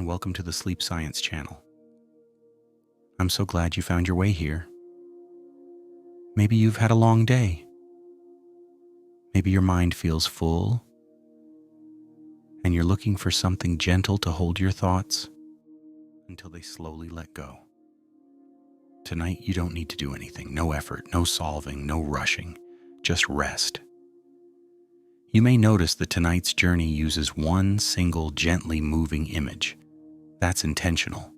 and welcome to the Sleep Science channel. I'm so glad you found your way here. Maybe you've had a long day. Maybe your mind feels full, and you're looking for something gentle to hold your thoughts until they slowly let go. Tonight, you don't need to do anything. No effort, no solving, no rushing, just rest. You may notice that tonight's journey uses one single gently moving image. That's intentional.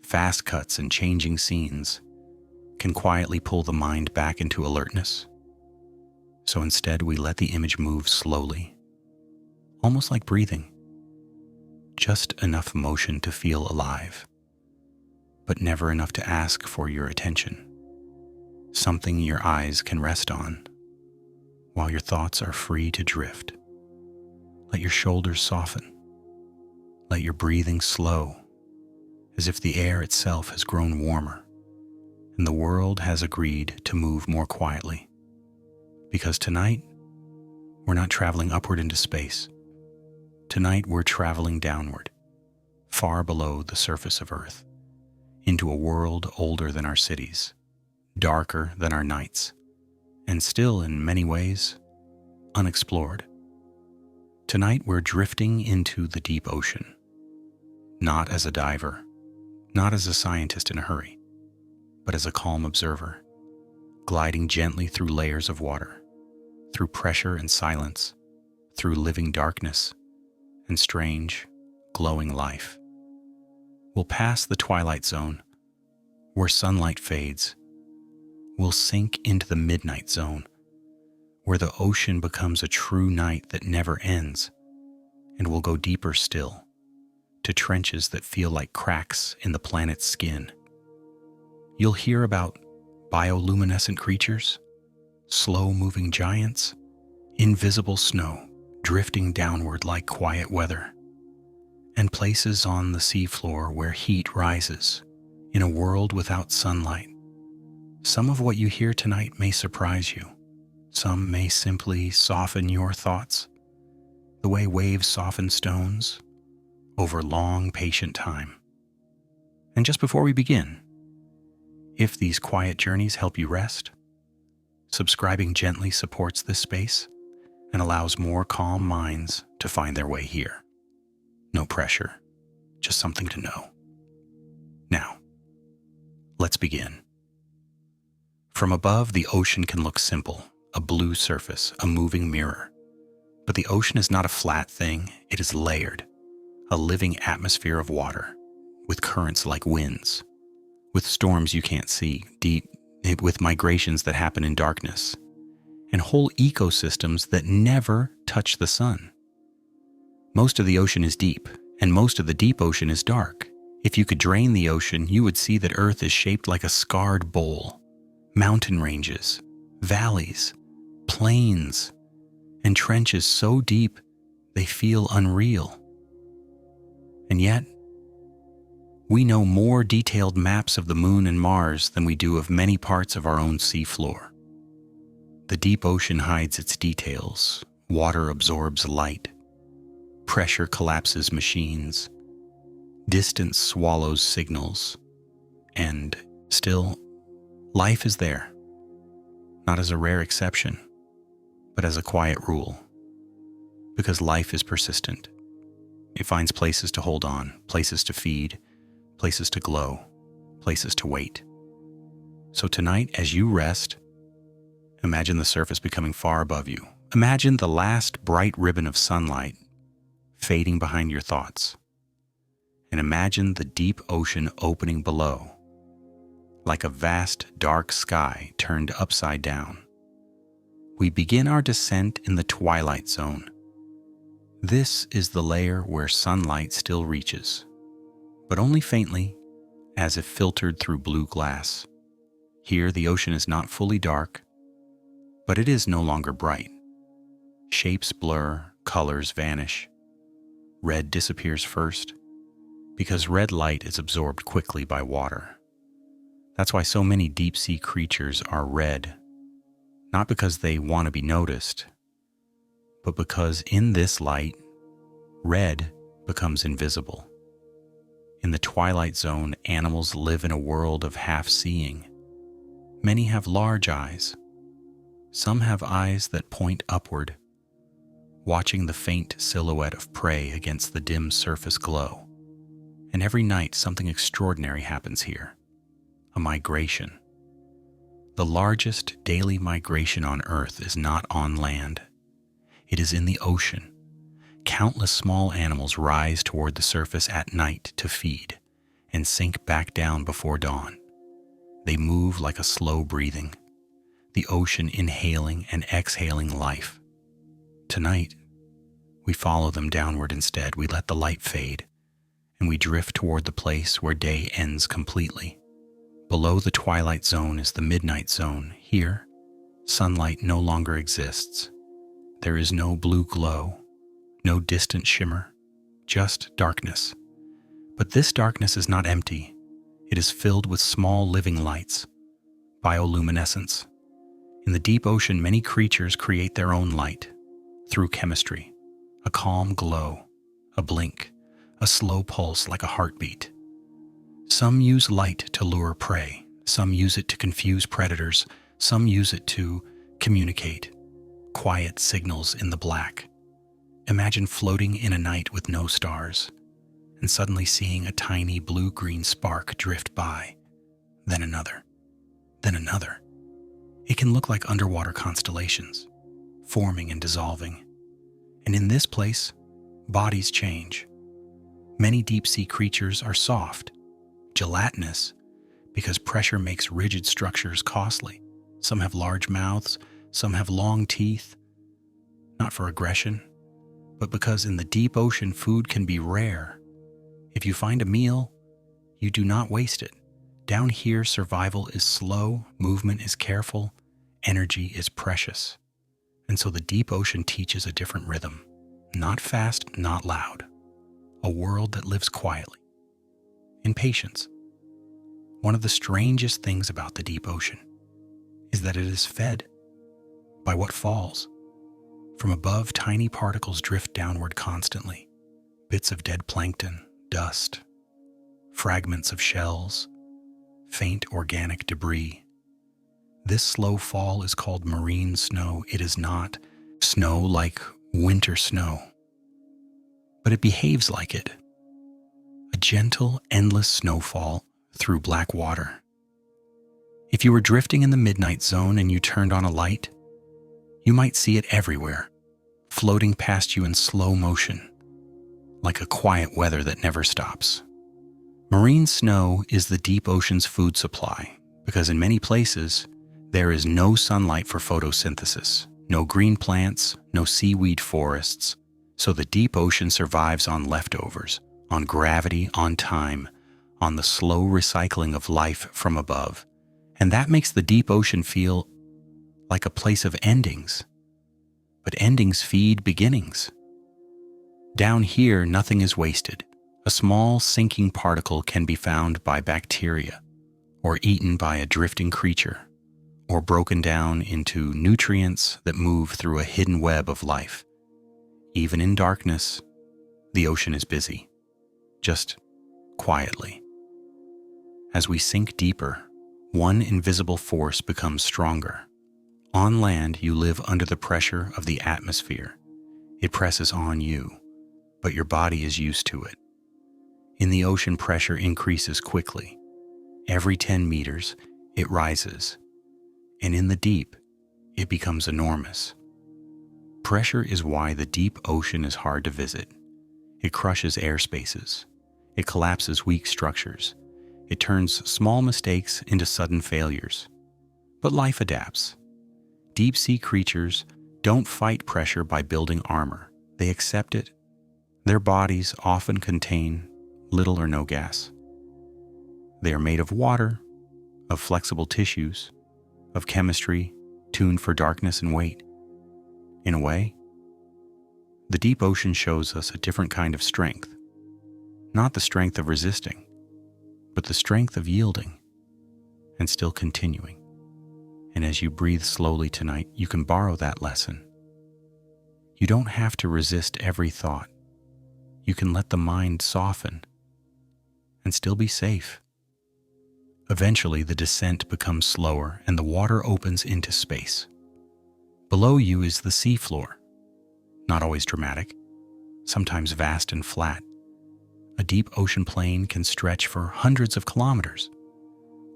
Fast cuts and changing scenes can quietly pull the mind back into alertness. So instead, we let the image move slowly, almost like breathing. Just enough motion to feel alive, but never enough to ask for your attention. Something your eyes can rest on, while your thoughts are free to drift. Let your shoulders soften. Let your breathing slow, as if the air itself has grown warmer, and the world has agreed to move more quietly. Because tonight, we're not traveling upward into space. Tonight, we're traveling downward, far below the surface of Earth, into a world older than our cities, darker than our nights, and still, in many ways, unexplored. Tonight, we're drifting into the deep ocean, not as a diver, not as a scientist in a hurry, but as a calm observer, gliding gently through layers of water, through pressure and silence, through living darkness and strange, glowing life. We'll pass the twilight zone, where sunlight fades. We'll sink into the midnight zone, where the ocean becomes a true night that never ends, and we'll go deeper still, to trenches that feel like cracks in the planet's skin. You'll hear about bioluminescent creatures, slow-moving giants, invisible snow drifting downward like quiet weather, and places on the seafloor where heat rises in a world without sunlight. Some of what you hear tonight may surprise you. Some may simply soften your thoughts, the way waves soften stones over long, patient time. And just before we begin, if these quiet journeys help you rest, subscribing gently supports this space and allows more calm minds to find their way here. No pressure, just something to know. Now, let's begin. From above, the ocean can look simple, a blue surface, a moving mirror. But the ocean is not a flat thing, it is layered, a living atmosphere of water, with currents like winds, with storms you can't see, deep, with migrations that happen in darkness, and whole ecosystems that never touch the sun. Most of the ocean is deep, and most of the deep ocean is dark. If you could drain the ocean, you would see that Earth is shaped like a scarred bowl. Mountain ranges, valleys, plains, and trenches so deep they feel unreal. And yet, we know more detailed maps of the Moon and Mars than we do of many parts of our own seafloor. The deep ocean hides its details. Water absorbs light. Pressure collapses machines. Distance swallows signals. And still, life is there. Not as a rare exception, but as a quiet rule. Because life is persistent. It finds places to hold on, places to feed, places to glow, places to wait. So tonight, as you rest, imagine the surface becoming far above you. Imagine the last bright ribbon of sunlight fading behind your thoughts. And imagine the deep ocean opening below, like a vast dark sky turned upside down. We begin our descent in the twilight zone. This is the layer where sunlight still reaches, but only faintly, as if filtered through blue glass. Here, the ocean is not fully dark, but it is no longer bright. Shapes blur, colors vanish. Red disappears first, because red light is absorbed quickly by water. That's why so many deep-sea creatures are red, not because they want to be noticed, but because in this light, red becomes invisible. In the twilight zone, animals live in a world of half-seeing. Many have large eyes. Some have eyes that point upward, watching the faint silhouette of prey against the dim surface glow. And every night something extraordinary happens here. A migration. The largest daily migration on Earth is not on land. It is in the ocean. Countless small animals rise toward the surface at night to feed and sink back down before dawn. They move like a slow breathing, the ocean inhaling and exhaling life. Tonight, we follow them downward instead. We let the light fade, and we drift toward the place where day ends completely. Below the twilight zone is the midnight zone. Here, sunlight no longer exists. There is no blue glow, no distant shimmer, just darkness. But this darkness is not empty. It is filled with small living lights, bioluminescence. In the deep ocean, many creatures create their own light through chemistry. A calm glow, a blink, a slow pulse like a heartbeat. Some use light to lure prey. Some use it to confuse predators. Some use it to communicate. Quiet signals in the black. Imagine floating in a night with no stars, and suddenly seeing a tiny blue-green spark drift by, then another, then another. It can look like underwater constellations, forming and dissolving. And in this place, bodies change. Many deep-sea creatures are soft, gelatinous, because pressure makes rigid structures costly. Some have large mouths, some have long teeth, not for aggression, but because in the deep ocean food can be rare. If you find a meal, you do not waste it. Down here, survival is slow, movement is careful, energy is precious. And so the deep ocean teaches a different rhythm. Not fast, not loud. A world that lives quietly. In patience. One of the strangest things about the deep ocean is that it is fed by what falls. From above, tiny particles drift downward constantly. Bits of dead plankton, dust, fragments of shells, faint organic debris. This slow fall is called marine snow. It is not snow like winter snow, but it behaves like it. A gentle, endless snowfall through black water. If you were drifting in the midnight zone and you turned on a light, you might see it everywhere, floating past you in slow motion, like a quiet weather that never stops. Marine snow is the deep ocean's food supply, because in many places, there is no sunlight for photosynthesis, no green plants, no seaweed forests, so the deep ocean survives on leftovers, on gravity, on time, on the slow recycling of life from above. And that makes the deep ocean feel like a place of endings. But endings feed beginnings. Down here, nothing is wasted. A small sinking particle can be found by bacteria, or eaten by a drifting creature, or broken down into nutrients that move through a hidden web of life. Even in darkness, the ocean is busy, just quietly. As we sink deeper, one invisible force becomes stronger. On land, you live under the pressure of the atmosphere. It presses on you, but your body is used to it. In the ocean, pressure increases quickly. Every 10 meters, it rises. And in the deep, it becomes enormous. Pressure is why the deep ocean is hard to visit. It crushes airspaces. It collapses weak structures. It turns small mistakes into sudden failures. But life adapts. Deep-sea creatures don't fight pressure by building armor. They accept it. Their bodies often contain little or no gas. They are made of water, of flexible tissues, of chemistry tuned for darkness and weight. In a way, the deep ocean shows us a different kind of strength. Not the strength of resisting, but the strength of yielding and still continuing. And as you breathe slowly tonight, you can borrow that lesson. You don't have to resist every thought. You can let the mind soften and still be safe. Eventually, the descent becomes slower and the water opens into space. Below you is the seafloor, not always dramatic, sometimes vast and flat. A deep ocean plain can stretch for hundreds of kilometers,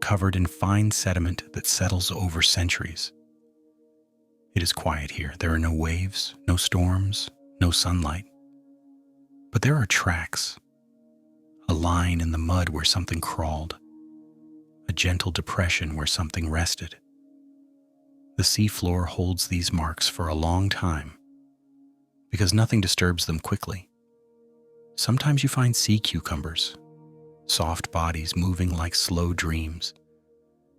covered in fine sediment that settles over centuries. It is quiet here. There are no waves, no storms, no sunlight. But there are tracks, a line in the mud where something crawled, a gentle depression where something rested. The seafloor holds these marks for a long time because nothing disturbs them quickly. Sometimes you find sea cucumbers, soft bodies moving like slow dreams,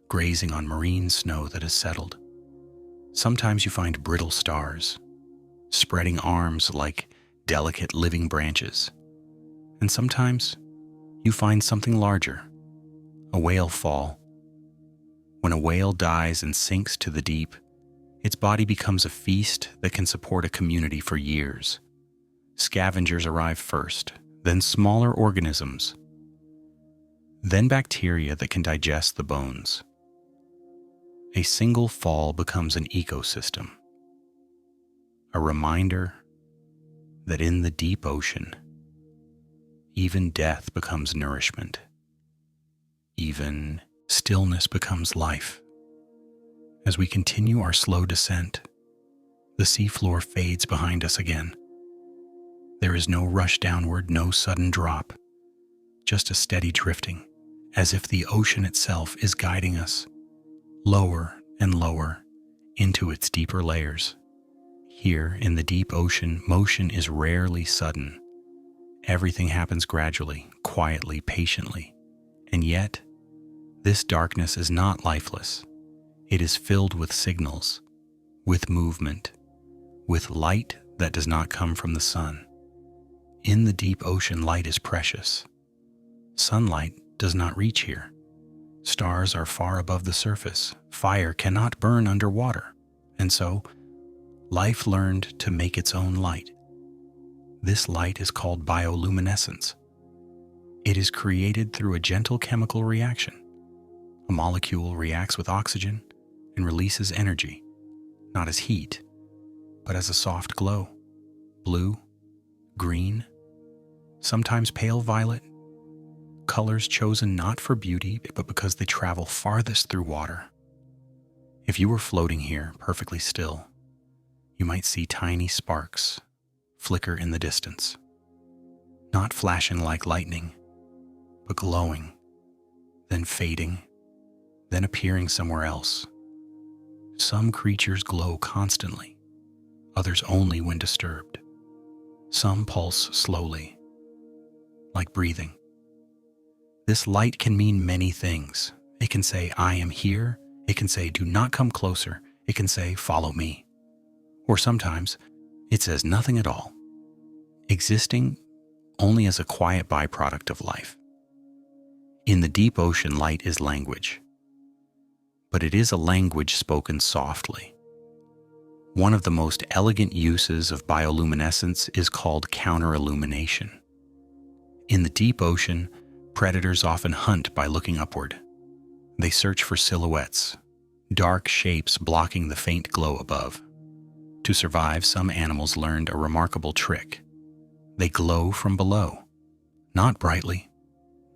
grazing on marine snow that has settled. Sometimes you find brittle stars, spreading arms like delicate living branches. And sometimes you find something larger, a whale fall. When a whale dies and sinks to the deep, its body becomes a feast that can support a community for years. Scavengers arrive first, then smaller organisms, then bacteria that can digest the bones. A single fall becomes an ecosystem, a reminder that in the deep ocean, even death becomes nourishment. Even stillness becomes life. As we continue our slow descent, the seafloor fades behind us again. There is no rush downward, no sudden drop, just a steady drifting, as if the ocean itself is guiding us lower and lower into its deeper layers. Here in the deep ocean, motion is rarely sudden. Everything happens gradually, quietly, patiently. And yet, this darkness is not lifeless. It is filled with signals, with movement, with light that does not come from the sun. In the deep ocean, light is precious. Sunlight does not reach here. Stars are far above the surface. Fire cannot burn underwater. And so, life learned to make its own light. This light is called bioluminescence. It is created through a gentle chemical reaction. A molecule reacts with oxygen and releases energy, not as heat, but as a soft glow. Blue, green, sometimes pale violet, colors chosen not for beauty, but because they travel farthest through water. If you were floating here perfectly still, you might see tiny sparks flicker in the distance, not flashing like lightning, but glowing, then fading, then appearing somewhere else. Some creatures glow constantly, others only when disturbed. Some pulse slowly, like breathing. This light can mean many things. It can say, "I am here." It can say, "Do not come closer." It can say, "Follow me." Or sometimes, it says nothing at all, existing only as a quiet byproduct of life. In the deep ocean, light is language, but it is a language spoken softly. One of the most elegant uses of bioluminescence is called counterillumination. In the deep ocean, predators often hunt by looking upward. They search for silhouettes, dark shapes blocking the faint glow above. To survive, some animals learned a remarkable trick. They glow from below, not brightly,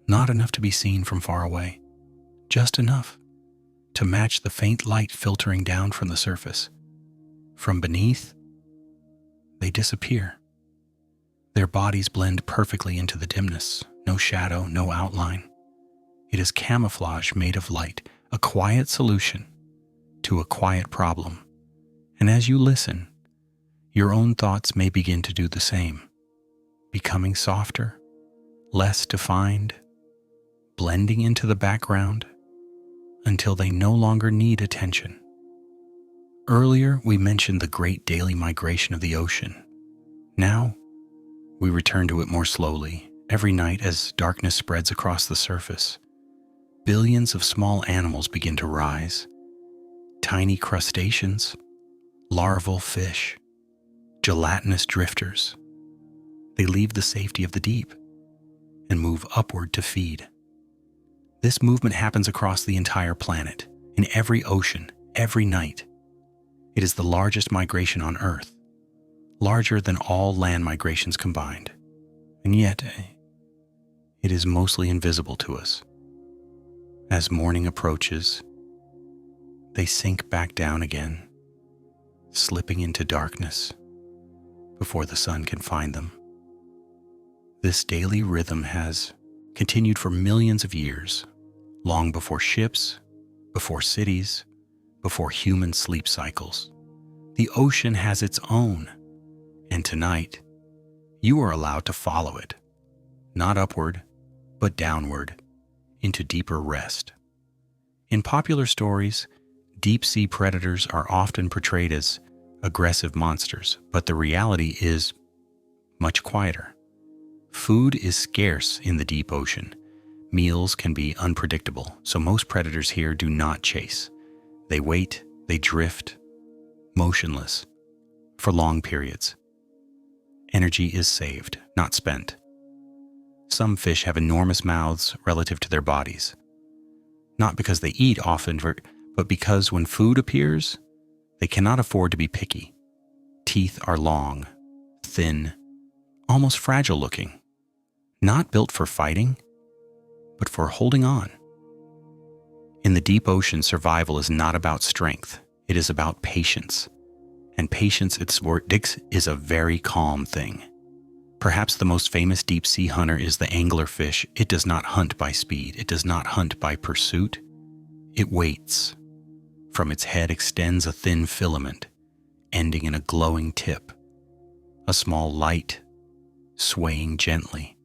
not enough to be seen from far away, just enough to match the faint light filtering down from the surface. From beneath, they disappear. Their bodies blend perfectly into the dimness, no shadow, no outline. It is camouflage made of light, a quiet solution to a quiet problem. And as you listen, your own thoughts may begin to do the same, becoming softer, less defined, blending into the background until they no longer need attention. Earlier, we mentioned the great daily migration of the ocean. Now, we return to it more slowly. Every night, as darkness spreads across the surface, billions of small animals begin to rise. Tiny crustaceans, larval fish, gelatinous drifters. They leave the safety of the deep, and move upward to feed. This movement happens across the entire planet, in every ocean, every night. It is the largest migration on Earth, larger than all land migrations combined. And yet, it is mostly invisible to us. As morning approaches, they sink back down again, slipping into darkness before the sun can find them. This daily rhythm has continued for millions of years, long before ships, before cities, before human sleep cycles. The ocean has its own, and tonight, you are allowed to follow it, not upward, but downward, into deeper rest. In popular stories, deep-sea predators are often portrayed as aggressive monsters, but the reality is much quieter. Food is scarce in the deep ocean. Meals can be unpredictable, so most predators here do not chase. They wait, they drift, motionless, for long periods. Energy is saved, not spent. Some fish have enormous mouths relative to their bodies, not because they eat often, but because when food appears, they cannot afford to be picky. Teeth are long, thin, almost fragile looking, not built for fighting, but for holding on. In the deep ocean, survival is not about strength, it is about patience. And patience, its word, is a very calm thing. Perhaps the most famous deep-sea hunter is the anglerfish. It does not hunt by speed. It does not hunt by pursuit. It waits. From its head extends a thin filament, ending in a glowing tip, a small light, swaying gently,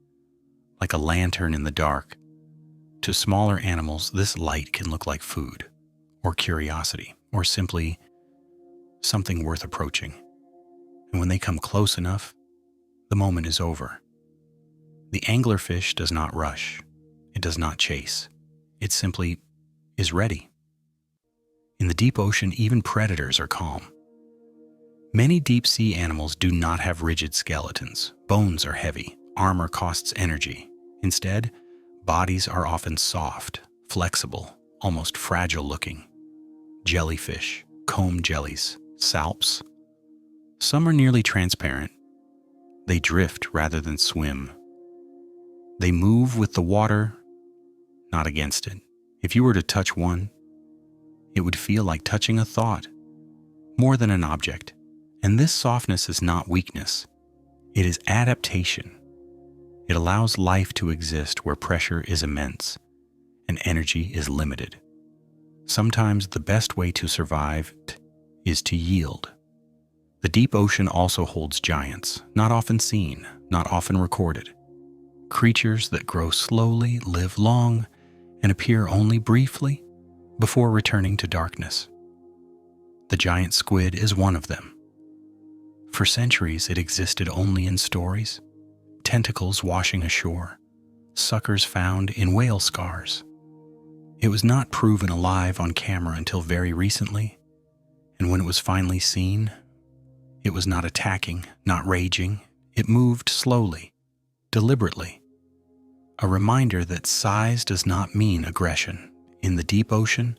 like a lantern in the dark. To smaller animals, this light can look like food, or curiosity, or simply something worth approaching. And when they come close enough, the moment is over. The anglerfish does not rush. It does not chase. It simply is ready. In the deep ocean, even predators are calm. Many deep-sea animals do not have rigid skeletons. Bones are heavy. Armor costs energy. Instead, bodies are often soft, flexible, almost fragile-looking. Jellyfish, comb jellies, salps. Some are nearly transparent. They drift rather than swim. They move with the water, not against it. If you were to touch one, it would feel like touching a thought, more than an object. And this softness is not weakness. It is adaptation. It allows life to exist where pressure is immense and energy is limited. Sometimes the best way to survive is to yield. The deep ocean also holds giants, not often seen, not often recorded. Creatures that grow slowly, live long, and appear only briefly before returning to darkness. The giant squid is one of them. For centuries, it existed only in stories, tentacles washing ashore, suckers found in whale scars. It was not proven alive on camera until very recently, and when it was finally seen, it was not attacking, not raging. It moved slowly, deliberately. A reminder that size does not mean aggression. In the deep ocean,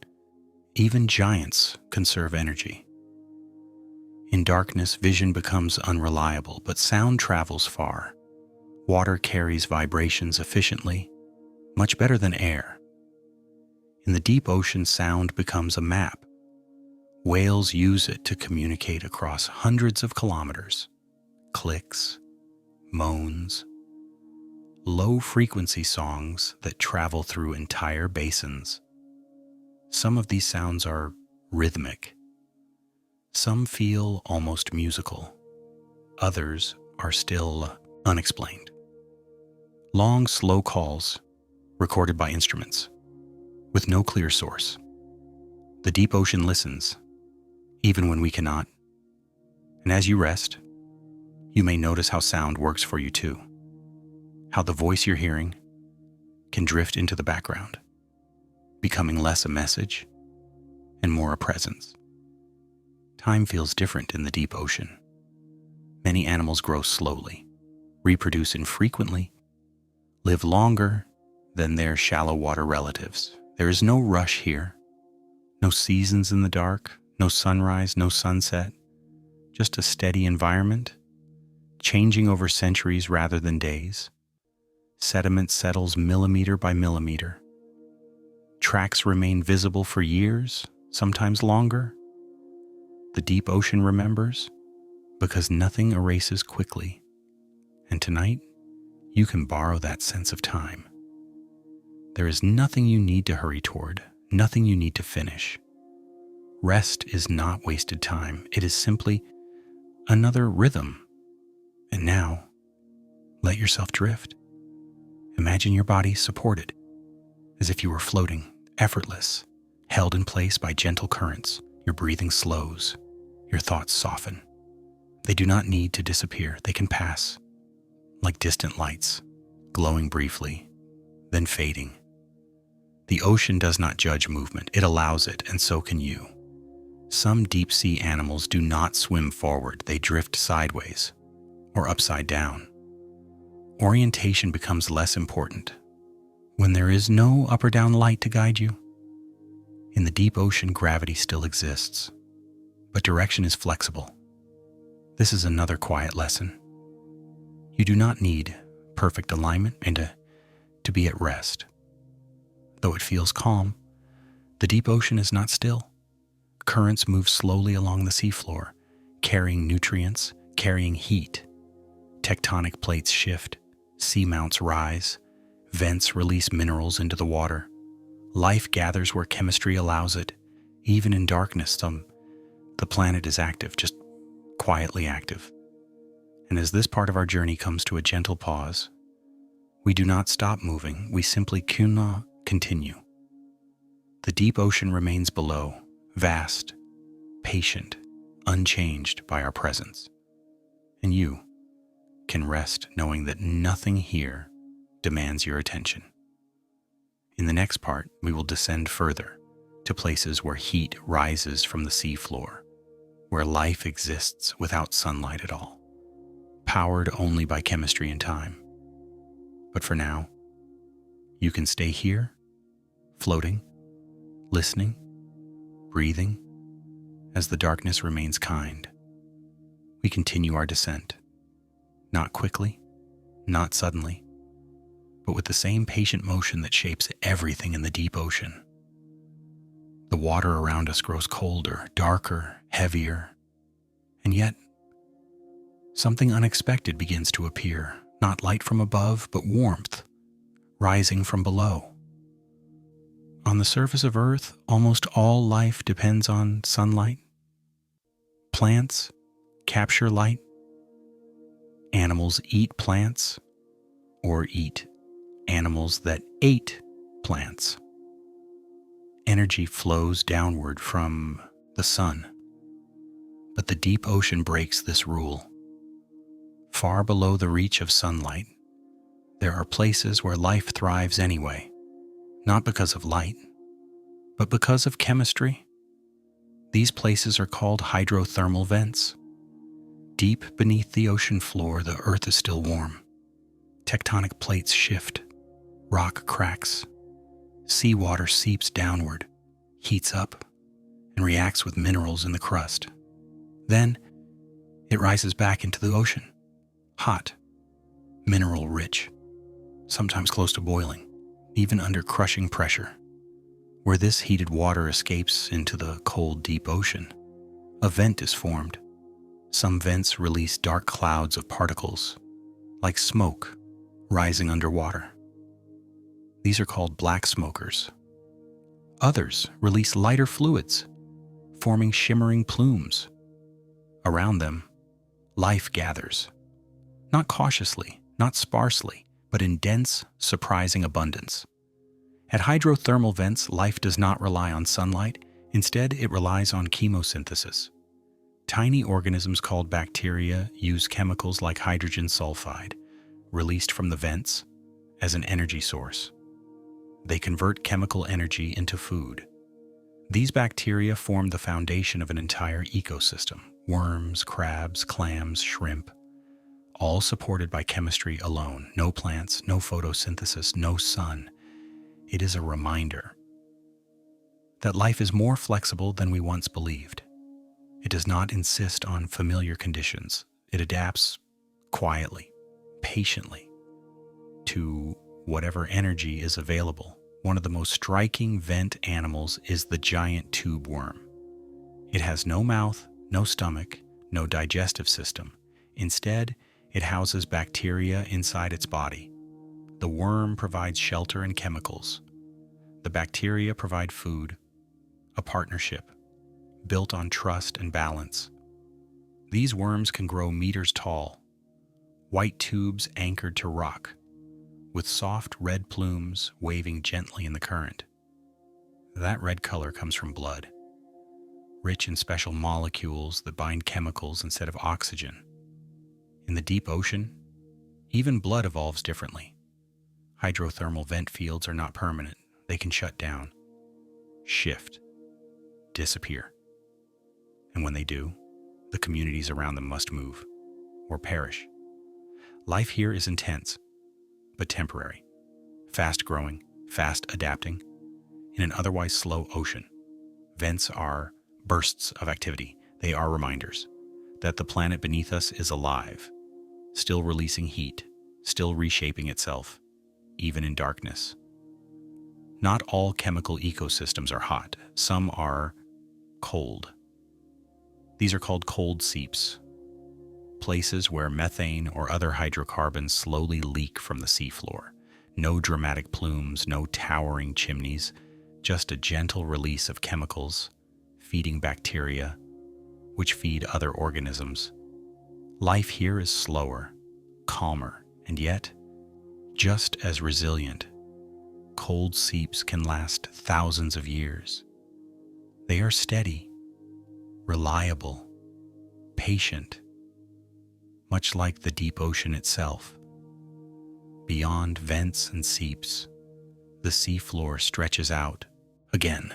even giants conserve energy. In darkness, vision becomes unreliable, but sound travels far. Water carries vibrations efficiently, much better than air. In the deep ocean, sound becomes a map. Whales use it to communicate across hundreds of kilometers. Clicks, moans, low-frequency songs that travel through entire basins. Some of these sounds are rhythmic. Some feel almost musical. Others are still unexplained. Long, slow calls recorded by instruments with no clear source. The deep ocean listens, even when we cannot. And as you rest, you may notice how sound works for you too. How the voice you're hearing can drift into the background, becoming less a message and more a presence. Time feels different in the deep ocean. Many animals grow slowly, reproduce infrequently, live longer than their shallow water relatives. There is no rush here, no seasons in the dark, no sunrise, no sunset, just a steady environment, changing over centuries rather than days. Sediment settles millimeter by millimeter. Tracks remain visible for years, sometimes longer. The deep ocean remembers, because nothing erases quickly. And tonight, you can borrow that sense of time. There is nothing you need to hurry toward, nothing you need to finish. Rest is not wasted time. It is simply another rhythm. And now, let yourself drift. Imagine your body supported, as if you were floating, effortless, held in place by gentle currents. Your breathing slows. Your thoughts soften. They do not need to disappear. They can pass, like distant lights, glowing briefly, then fading. The ocean does not judge movement. It allows it, and so can you. Some deep-sea animals do not swim forward. They drift sideways or upside down. Orientation becomes less important when there is no up or down light to guide you. In the deep ocean, gravity still exists, but direction is flexible. This is another quiet lesson. You do not need perfect alignment and to be at rest. Though it feels calm, the deep ocean is not still. Currents move slowly along the seafloor, carrying nutrients, carrying heat. Tectonic plates shift, seamounts rise, vents release minerals into the water. Life gathers where chemistry allows it. Even in darkness, the planet is active, just quietly active. And as this part of our journey comes to a gentle pause, we do not stop moving, we simply cannot continue. The deep ocean remains below, vast, patient, unchanged by our presence. And you can rest knowing that nothing here demands your attention. In the next part, we will descend further to places where heat rises from the seafloor, where life exists without sunlight at all, powered only by chemistry and time. But for now, you can stay here, floating, listening, breathing, as the darkness remains kind. We continue our descent, not quickly, not suddenly, but with the same patient motion that shapes everything in the deep ocean. The water around us grows colder, darker, heavier, and yet something unexpected begins to appear, not light from above, but warmth rising from below. On the surface of Earth, almost all life depends on sunlight. Plants capture light. Animals eat plants or eat animals that ate plants. Energy flows downward from the sun, but the deep ocean breaks this rule. Far below the reach of sunlight, there are places where life thrives anyway, not because of light, but because of chemistry. These places are called hydrothermal vents. Deep beneath the ocean floor, the earth is still warm. Tectonic plates shift, rock cracks, seawater seeps downward, heats up, and reacts with minerals in the crust. Then, it rises back into the ocean, hot, mineral-rich, sometimes close to boiling, even under crushing pressure. Where this heated water escapes into the cold, deep ocean, a vent is formed. Some vents release dark clouds of particles, like smoke rising underwater. These are called black smokers. Others release lighter fluids, forming shimmering plumes. Around them, life gathers, not cautiously, not sparsely, but in dense, surprising abundance. At hydrothermal vents, life does not rely on sunlight. Instead, it relies on chemosynthesis. Tiny organisms called bacteria use chemicals like hydrogen sulfide, released from the vents, as an energy source. They convert chemical energy into food. These bacteria form the foundation of an entire ecosystem: worms, crabs, clams, shrimp. all supported by chemistry alone. No plants, no photosynthesis, no sun. It is a reminder that life is more flexible than we once believed. It does not insist on familiar conditions. It adapts quietly, patiently, to whatever energy is available. One of the most striking vent animals is the giant tube worm. It has no mouth, no stomach, no digestive system. Instead, it houses bacteria inside its body. The worm provides shelter and chemicals. The bacteria provide food, a partnership built on trust and balance. These worms can grow meters tall, white tubes anchored to rock, with soft red plumes waving gently in the current. That red color comes from blood, rich in special molecules that bind chemicals instead of oxygen. In the deep ocean, even blood evolves differently. Hydrothermal vent fields are not permanent. They can shut down, shift, disappear. And when they do, the communities around them must move or perish. Life here is intense, but temporary, fast-growing, fast-adapting, in an otherwise slow ocean. Vents are bursts of activity. They are reminders that the planet beneath us is alive, still releasing heat, still reshaping itself, even in darkness. Not all chemical ecosystems are hot. Some are cold. These are called cold seeps, places where methane or other hydrocarbons slowly leak from the seafloor. No dramatic plumes, no towering chimneys, just a gentle release of chemicals, feeding bacteria, which feed other organisms. Life here is slower, calmer, and yet just as resilient. Cold seeps can last thousands of years. They are steady, reliable, patient, much like the deep ocean itself. Beyond vents and seeps, the seafloor stretches out again.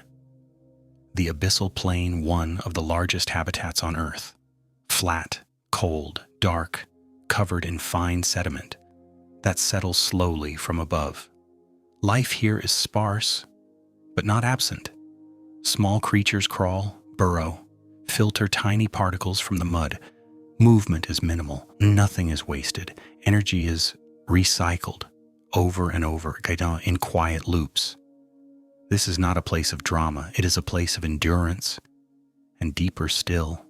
The abyssal plain, one of the largest habitats on Earth. Flat, cold, dark, covered in fine sediment that settles slowly from above. Life here is sparse, but not absent. Small creatures crawl, burrow, filter tiny particles from the mud. Movement is minimal. Nothing is wasted. Energy is recycled over and over in quiet loops. This is not a place of drama. It is a place of endurance. And deeper still,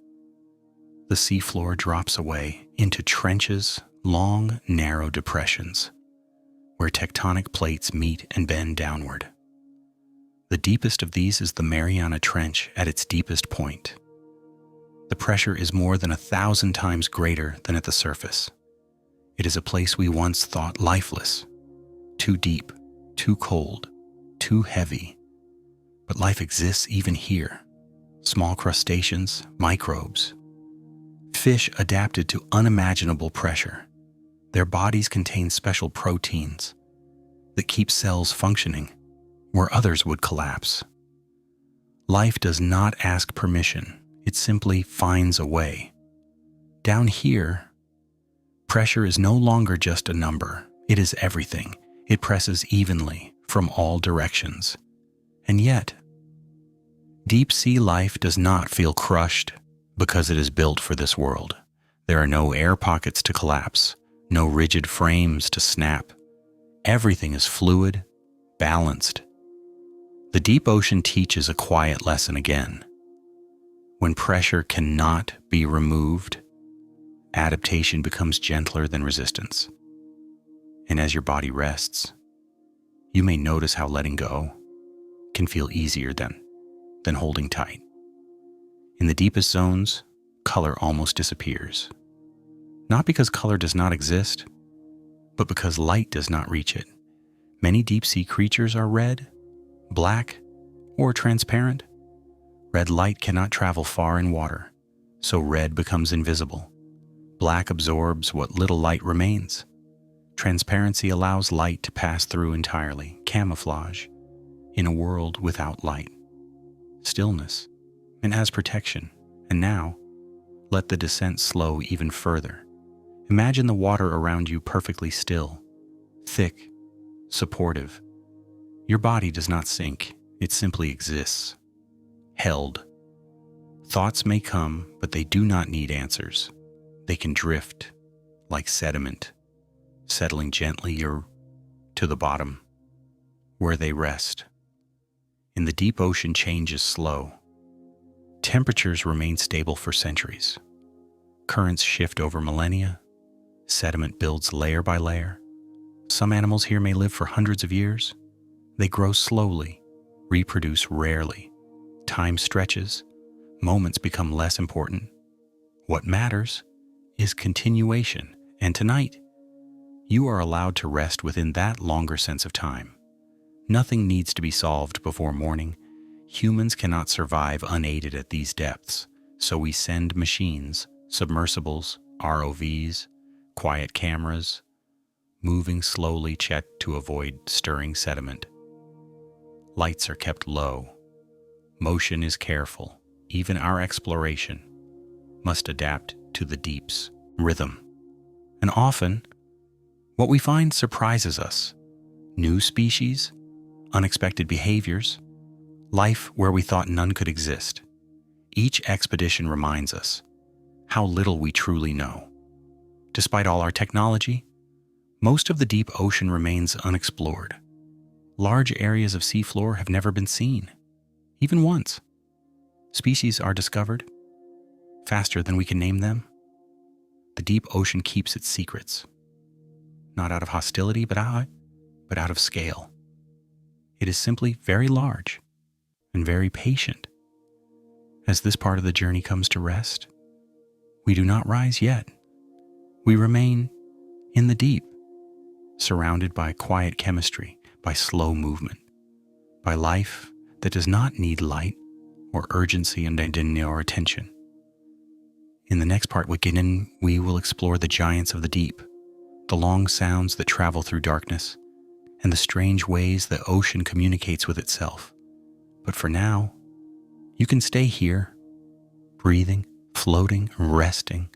the seafloor drops away into trenches, long, narrow depressions, where tectonic plates meet and bend downward. The deepest of these is the Mariana Trench at its deepest point. The pressure is more than 1,000 times greater than at the surface. It is a place we once thought lifeless, too deep, too cold, too heavy. But life exists even here. Small crustaceans, microbes, fish adapted to unimaginable pressure. Their bodies contain special proteins that keep cells functioning where others would collapse. Life does not ask permission. It simply finds a way. Down here, pressure is no longer just a number. It is everything. It presses evenly from all directions. And yet, deep sea life does not feel crushed because it is built for this world. There are no air pockets to collapse, no rigid frames to snap. Everything is fluid, balanced. The deep ocean teaches a quiet lesson again. When pressure cannot be removed, adaptation becomes gentler than resistance. And as your body rests, you may notice how letting go can feel easier than holding tight. In the deepest zones, color almost disappears. Not because color does not exist, but because light does not reach it. Many deep-sea creatures are red, black, or transparent. Red light cannot travel far in water, so red becomes invisible. Black absorbs what little light remains. Transparency allows light to pass through entirely, camouflage, in a world without light. Stillness, and as protection. And now, let the descent slow even further. Imagine the water around you perfectly still, thick, supportive. Your body does not sink, it simply exists, held. Thoughts may come, but they do not need answers. They can drift, like sediment, settling gently to the bottom, where they rest. In the deep ocean, change is slow. Temperatures remain stable for centuries. Currents shift over millennia. Sediment builds layer by layer. Some animals here may live for hundreds of years. They grow slowly, reproduce rarely. Time stretches. Moments become less important. What matters is continuation, and tonight, you are allowed to rest within that longer sense of time. Nothing needs to be solved before morning. Humans cannot survive unaided at these depths, so we send machines, submersibles, ROVs, quiet cameras, moving slowly checked to avoid stirring sediment. Lights are kept low. Motion is careful. Even our exploration must adapt to the deep's rhythm. And often, what we find surprises us. New species, unexpected behaviors, life where we thought none could exist. Each expedition reminds us how little we truly know. Despite all our technology, most of the deep ocean remains unexplored. Large areas of seafloor have never been seen, even once. Species are discovered faster than we can name them. The deep ocean keeps its secrets, not out of hostility, but out of scale. It is simply very large and very patient. As this part of the journey comes to rest, we do not rise yet. We remain in the deep, surrounded by quiet chemistry, by slow movement, by life that does not need light or urgency and our attention. In the next part, we will explore the giants of the deep, the long sounds that travel through darkness, and the strange ways the ocean communicates with itself. But for now, you can stay here, breathing, floating, resting.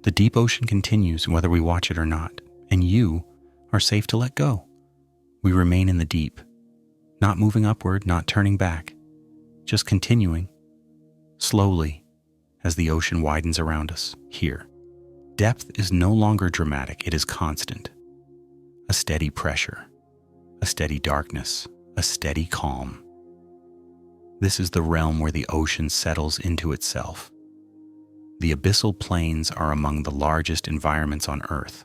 The deep ocean continues whether we watch it or not, and you are safe to let go. We remain in the deep, not moving upward, not turning back, just continuing, slowly, as the ocean widens around us here. Depth is no longer dramatic, it is constant. A steady pressure, a steady darkness, a steady calm. This is the realm where the ocean settles into itself. The abyssal plains are among the largest environments on Earth.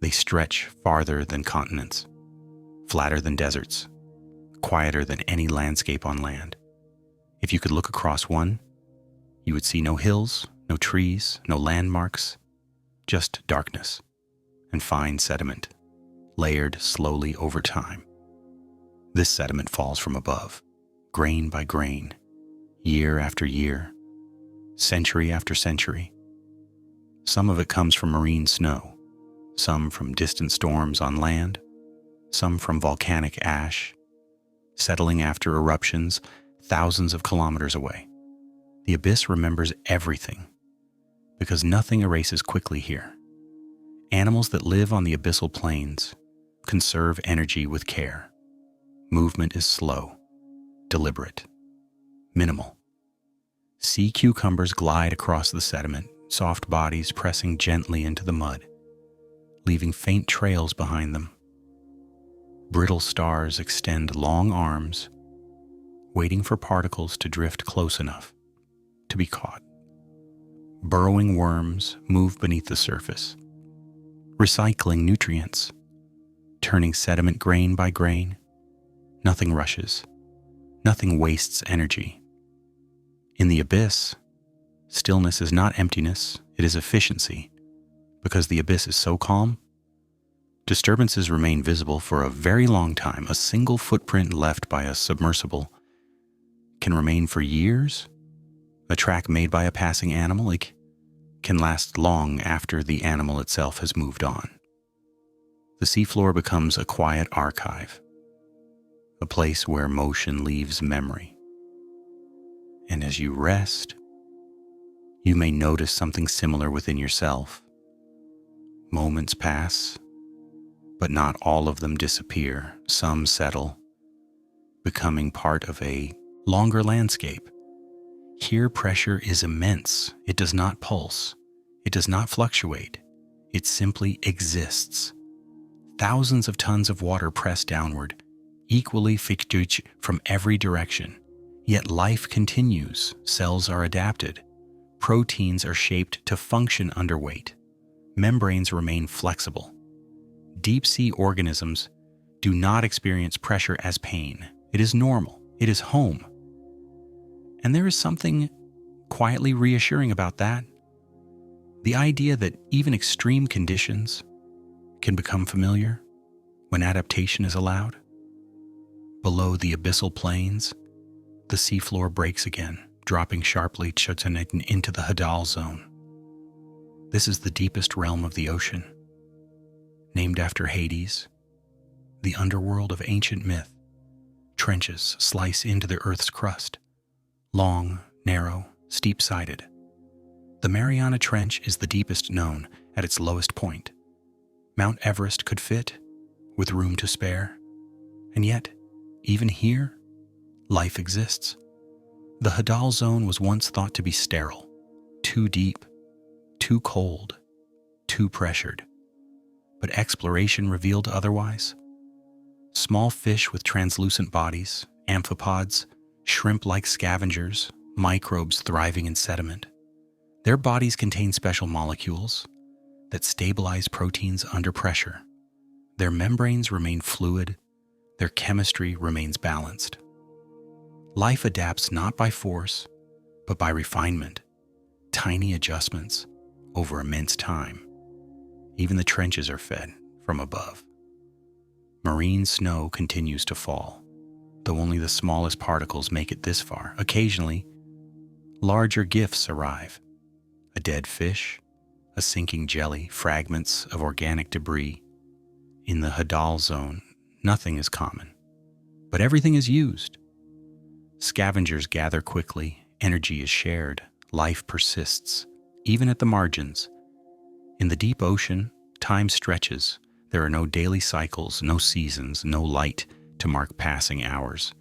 They stretch farther than continents, flatter than deserts, quieter than any landscape on land. If you could look across one, you would see no hills, no trees, no landmarks, just darkness and fine sediment, layered slowly over time. This sediment falls from above, grain by grain, year after year, century after century. Some of it comes from marine snow, some from distant storms on land, some from volcanic ash, settling after eruptions thousands of kilometers away. The abyss remembers everything, because nothing erases quickly here. Animals that live on the abyssal plains conserve energy with care. Movement is slow, deliberate, minimal. Sea cucumbers glide across the sediment, soft bodies pressing gently into the mud, leaving faint trails behind them. Brittle stars extend long arms, waiting for particles to drift close enough to be caught. Burrowing worms move beneath the surface, recycling nutrients, turning sediment grain by grain. Nothing rushes. Nothing wastes energy. In the abyss, stillness is not emptiness, it is efficiency. Because the abyss is so calm, disturbances remain visible for a very long time. A single footprint left by a submersible can remain for years. A track made by a passing animal can last long after the animal itself has moved on. The seafloor becomes a quiet archive, a place where motion leaves memory. And as you rest, you may notice something similar within yourself. Moments pass, but not all of them disappear. Some settle, becoming part of a longer landscape. Here, pressure is immense. It does not pulse. It does not fluctuate. It simply exists. Thousands of tons of water press downward, equally fixed from every direction. Yet life continues. Cells are adapted. Proteins are shaped to function under weight. Membranes remain flexible. Deep-sea organisms do not experience pressure as pain. It is normal. It is home. And there is something quietly reassuring about that. The idea that even extreme conditions can become familiar when adaptation is allowed. Below the abyssal plains, the seafloor breaks again, dropping sharply into the Hadal zone. This is the deepest realm of the ocean, named after Hades, the underworld of ancient myth. Trenches slice into the Earth's crust, long, narrow, steep-sided. The Mariana Trench is the deepest known at its lowest point. Mount Everest could fit, with room to spare. And yet, even here, life exists. The Hadal zone was once thought to be sterile, too deep, too cold, too pressured. But exploration revealed otherwise. Small fish with translucent bodies, amphipods, shrimp-like scavengers, microbes thriving in sediment. Their bodies contain special molecules that stabilize proteins under pressure. Their membranes remain fluid. Their chemistry remains balanced. Life adapts not by force, but by refinement, tiny adjustments over immense time. Even the trenches are fed from above. Marine snow continues to fall, though only the smallest particles make it this far. Occasionally, larger gifts arrive. A dead fish, a sinking jelly, fragments of organic debris. In the Hadal zone, nothing is common, but everything is used. Scavengers gather quickly, energy is shared, life persists, even at the margins. In the deep ocean, time stretches. There are no daily cycles, no seasons, no light to mark passing hours.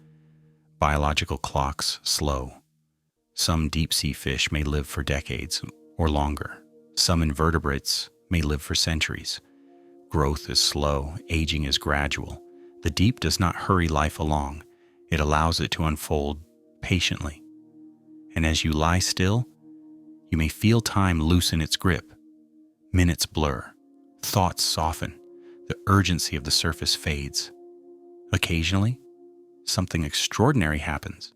Biological clocks slow. Some deep-sea fish may live for decades or longer. Some invertebrates may live for centuries. Growth is slow, aging is gradual. The deep does not hurry life along. It allows it to unfold patiently. And as you lie still, you may feel time loosen its grip. Minutes blur. Thoughts soften. The urgency of the surface fades. Occasionally, something extraordinary happens.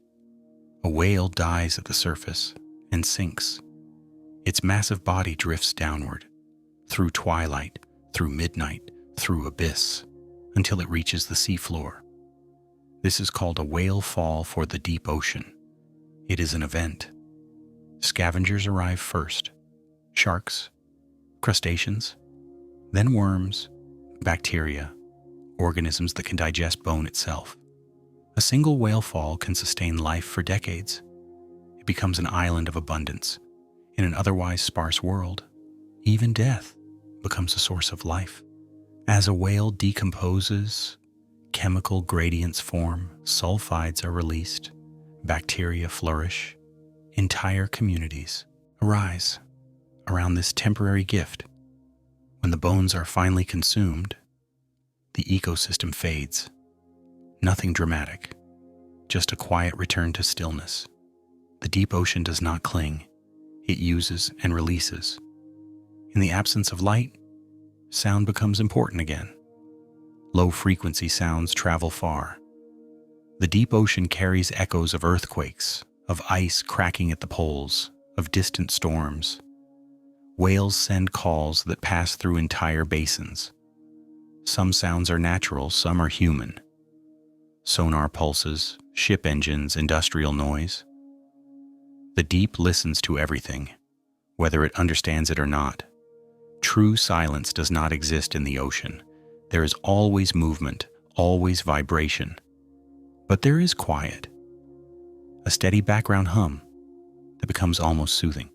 A whale dies at the surface and sinks. Its massive body drifts downward, through twilight, through midnight, through abyss, until it reaches the seafloor. This is called a whale fall for the deep ocean. It is an event. Scavengers arrive first. Sharks, crustaceans, then worms, bacteria, organisms that can digest bone itself. A single whale fall can sustain life for decades. It becomes an island of abundance. In an otherwise sparse world, even death becomes a source of life. As a whale decomposes, chemical gradients form, sulfides are released, bacteria flourish, entire communities arise around this temporary gift. When the bones are finally consumed, the ecosystem fades. Nothing dramatic, just a quiet return to stillness. The deep ocean does not cling. It uses and releases. In the absence of light, sound becomes important again. Low-frequency sounds travel far. The deep ocean carries echoes of earthquakes, of ice cracking at the poles, of distant storms. Whales send calls that pass through entire basins. Some sounds are natural, some are human. Sonar pulses, ship engines, industrial noise. The deep listens to everything, whether it understands it or not. True silence does not exist in the ocean. There is always movement, always vibration. But there is quiet, a steady background hum that becomes almost soothing,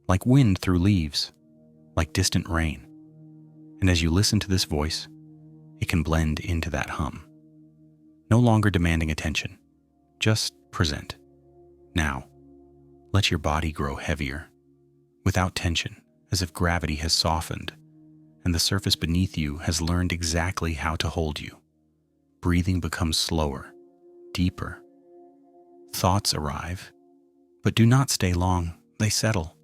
like wind through leaves, like distant rain. And as you listen to this voice, it can blend into that hum. No longer demanding attention, just present. Now, let your body grow heavier, without tension, as if gravity has softened and the surface beneath you has learned exactly how to hold you. Breathing becomes slower, deeper. Thoughts arrive, but do not stay long. They settle,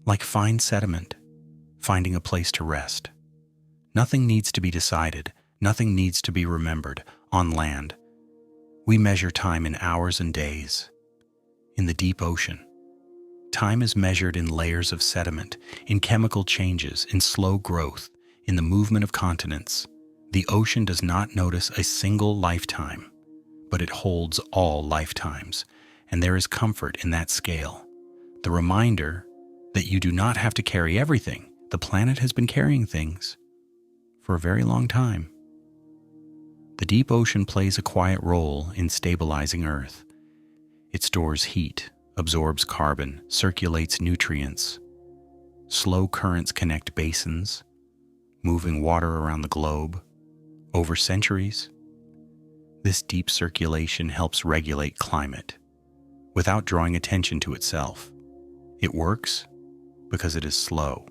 like fine sediment, finding a place to rest. Nothing needs to be decided, nothing needs to be remembered. On land, we measure time in hours and days. In the deep ocean, time is measured in layers of sediment, in chemical changes, in slow growth, in the movement of continents. The ocean does not notice a single lifetime, but it holds all lifetimes, and there is comfort in that scale. The reminder that you do not have to carry everything. The planet has been carrying things for a very long time. The deep ocean plays a quiet role in stabilizing Earth. It stores heat, absorbs carbon, circulates nutrients. Slow currents connect basins, moving water around the globe. Over centuries, this deep circulation helps regulate climate without drawing attention to itself. It works because it is slow.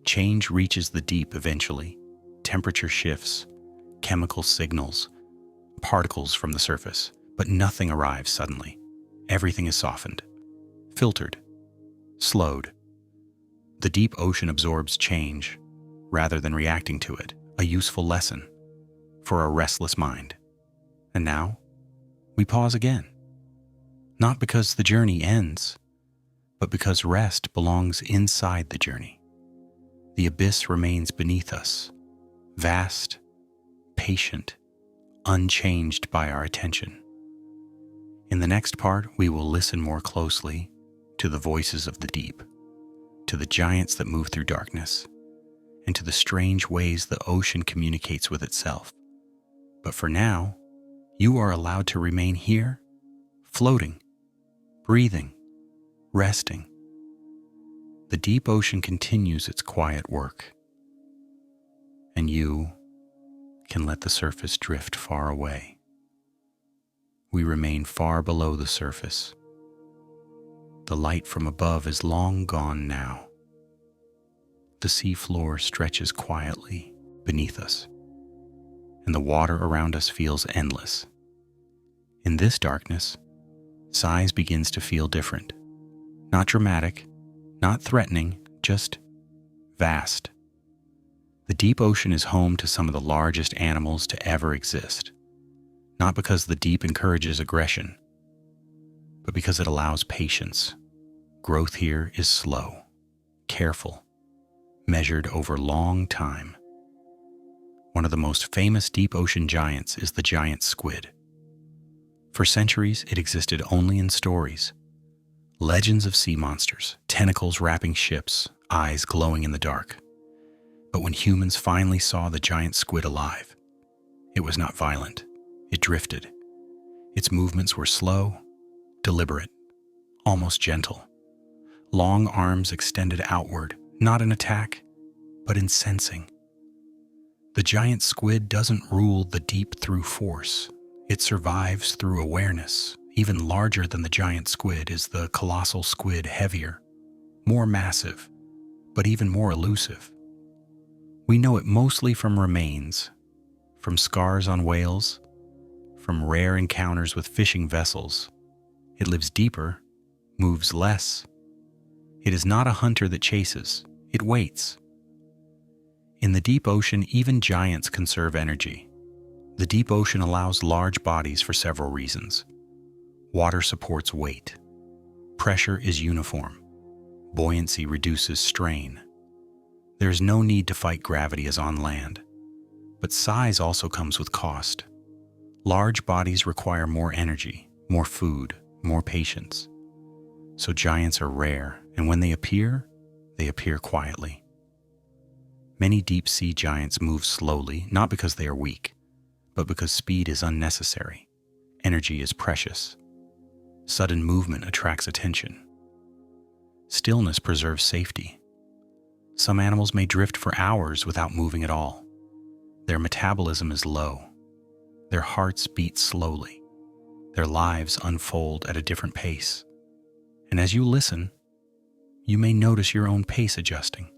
Change reaches the deep eventually. Temperature shifts, chemical signals, particles from the surface, but nothing arrives suddenly. Everything is softened, filtered, slowed. The deep ocean absorbs change rather than reacting to it, a useful lesson for a restless mind. And now, we pause again. Not because the journey ends, but because rest belongs inside the journey. The abyss remains beneath us, vast, patient, unchanged by our attention. In the next part, we will listen more closely to the voices of the deep, to the giants that move through darkness, and to the strange ways the ocean communicates with itself. But for now, you are allowed to remain here, floating, breathing, resting. The deep ocean continues its quiet work, and you can let the surface drift far away. We remain far below the surface. The light from above is long gone now. The sea floor stretches quietly beneath us, and the water around us feels endless. In this darkness, size begins to feel different. Not dramatic, not threatening, just vast. The deep ocean is home to some of the largest animals to ever exist. Not because the deep encourages aggression, but because it allows patience. Growth here is slow, careful, measured over long time. One of the most famous deep ocean giants is the giant squid. For centuries, it existed only in stories. Legends of sea monsters, tentacles wrapping ships, eyes glowing in the dark. But when humans finally saw the giant squid alive, it was not violent. It drifted. Its movements were slow, deliberate, almost gentle. Long arms extended outward, not in attack, but in sensing. The giant squid doesn't rule the deep through force. It survives through awareness. Even larger than the giant squid is the colossal squid, heavier, more massive, but even more elusive. We know it mostly from remains, from scars on whales, from rare encounters with fishing vessels. It lives deeper, moves less. It is not a hunter that chases, it waits. In the deep ocean, even giants conserve energy. The deep ocean allows large bodies for several reasons. Water supports weight. Pressure is uniform. Buoyancy reduces strain. There is no need to fight gravity as on land. But size also comes with cost. Large bodies require more energy, more food, more patience. So giants are rare, and when they appear quietly. Many deep-sea giants move slowly, not because they are weak, but because speed is unnecessary. Energy is precious. Sudden movement attracts attention. Stillness preserves safety. Some animals may drift for hours without moving at all. Their metabolism is low. Their hearts beat slowly. Their lives unfold at a different pace. And as you listen, you may notice your own pace adjusting.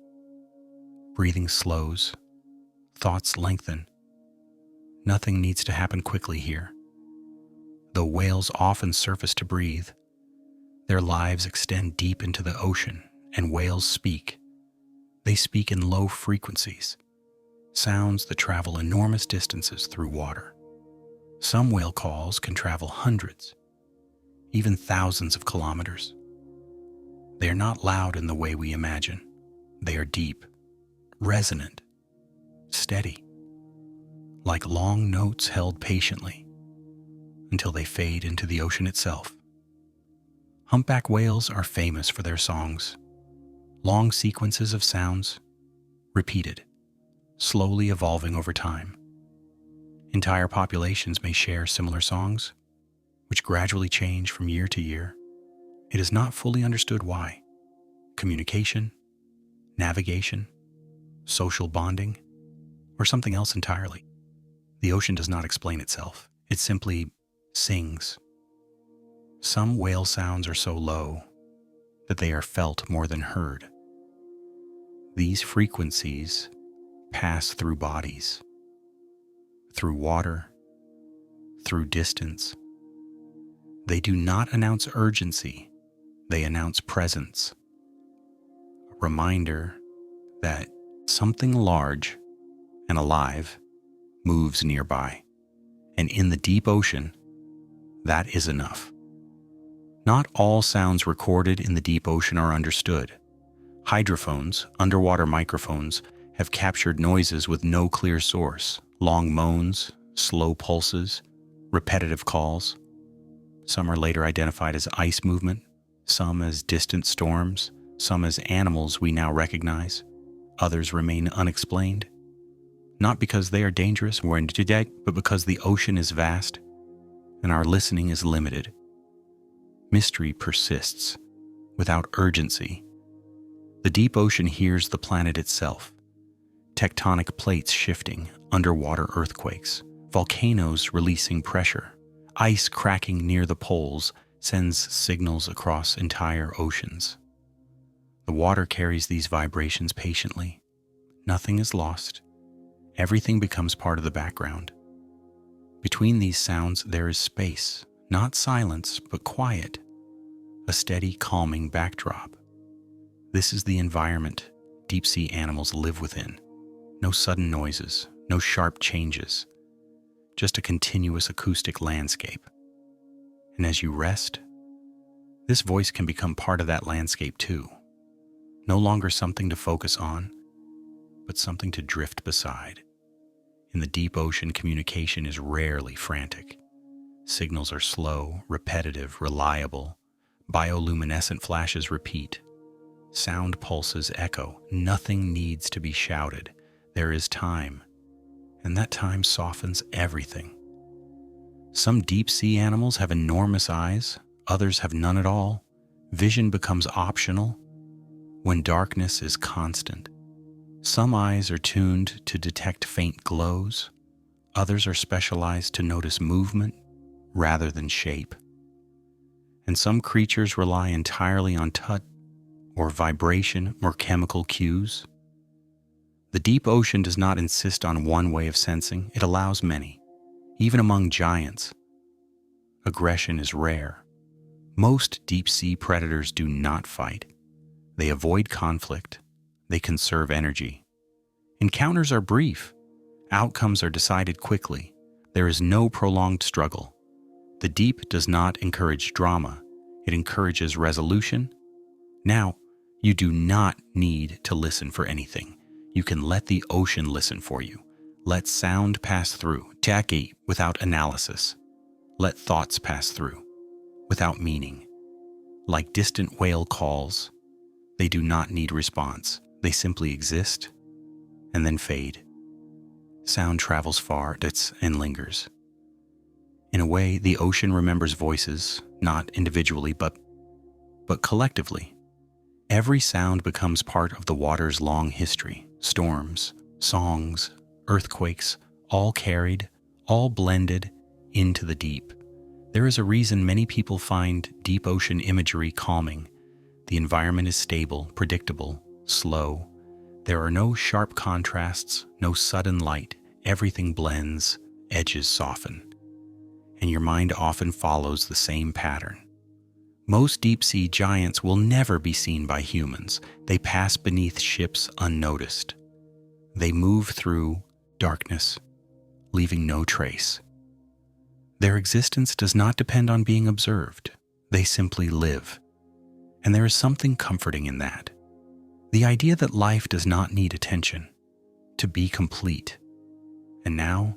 Breathing slows, thoughts lengthen. Nothing needs to happen quickly here. Though whales often surface to breathe, their lives extend deep into the ocean, and whales speak. They speak in low frequencies, sounds that travel enormous distances through water. Some whale calls can travel hundreds, even thousands of kilometers. They are not loud in the way we imagine. They are deep, resonant, steady, like long notes held patiently until they fade into the ocean itself. Humpback whales are famous for their songs, long sequences of sounds, repeated, slowly evolving over time. Entire populations may share similar songs, which gradually change from year to year. It is not fully understood why. Communication, navigation, social bonding, or something else entirely. The ocean does not explain itself. It simply sings. Some whale sounds are so low that they are felt more than heard. These frequencies pass through bodies, through water, through distance. They do not announce urgency, they announce presence. A reminder that something large and alive moves nearby. And in the deep ocean, that is enough. Not all sounds recorded in the deep ocean are understood. Hydrophones, underwater microphones, have captured noises with no clear source, long moans, slow pulses, repetitive calls. Some are later identified as ice movement, some as distant storms, some as animals we now recognize. Others remain unexplained, not because they are dangerous or endangered, but because the ocean is vast and our listening is limited. Mystery persists without urgency. The deep ocean hears the planet itself. Tectonic plates shifting, underwater earthquakes, volcanoes releasing pressure, ice cracking near the poles sends signals across entire oceans. The water carries these vibrations patiently. Nothing is lost. Everything becomes part of the background. Between these sounds there is space, not silence, but quiet, a steady, calming backdrop. This is the environment deep-sea animals live within. No sudden noises, no sharp changes, just a continuous acoustic landscape. And as you rest, this voice can become part of that landscape too. No longer something to focus on, but something to drift beside. In the deep ocean, communication is rarely frantic. Signals are slow, repetitive, reliable. Bioluminescent flashes repeat. Sound pulses echo. Nothing needs to be shouted. There is time, and that time softens everything. Some deep-sea animals have enormous eyes, others have none at all. Vision becomes optional when darkness is constant. Some eyes are tuned to detect faint glows, others are specialized to notice movement rather than shape. And some creatures rely entirely on touch or vibration or chemical cues. The deep ocean does not insist on one way of sensing, it allows many. Even among giants, aggression is rare. Most deep-sea predators do not fight. They avoid conflict. They conserve energy. Encounters are brief. Outcomes are decided quickly. There is no prolonged struggle. The deep does not encourage drama. It encourages resolution. Now, you do not need to listen for anything. You can let the ocean listen for you. Let sound pass through, tacky, without analysis. Let thoughts pass through, without meaning. Like distant whale calls, they do not need response. They simply exist and then fade. Sound travels far and lingers. In a way, the ocean remembers voices, not individually, but collectively. Every sound becomes part of the water's long history. Storms, songs, earthquakes, all carried, all blended into the deep. There is a reason many people find deep ocean imagery calming. The environment is stable, predictable, slow. There are no sharp contrasts, no sudden light. Everything blends, edges soften. And your mind often follows the same pattern. Most deep-sea giants will never be seen by humans. They pass beneath ships unnoticed. They move through darkness, leaving no trace. Their existence does not depend on being observed. They simply live. And there is something comforting in that. The idea that life does not need attention to be complete. And now,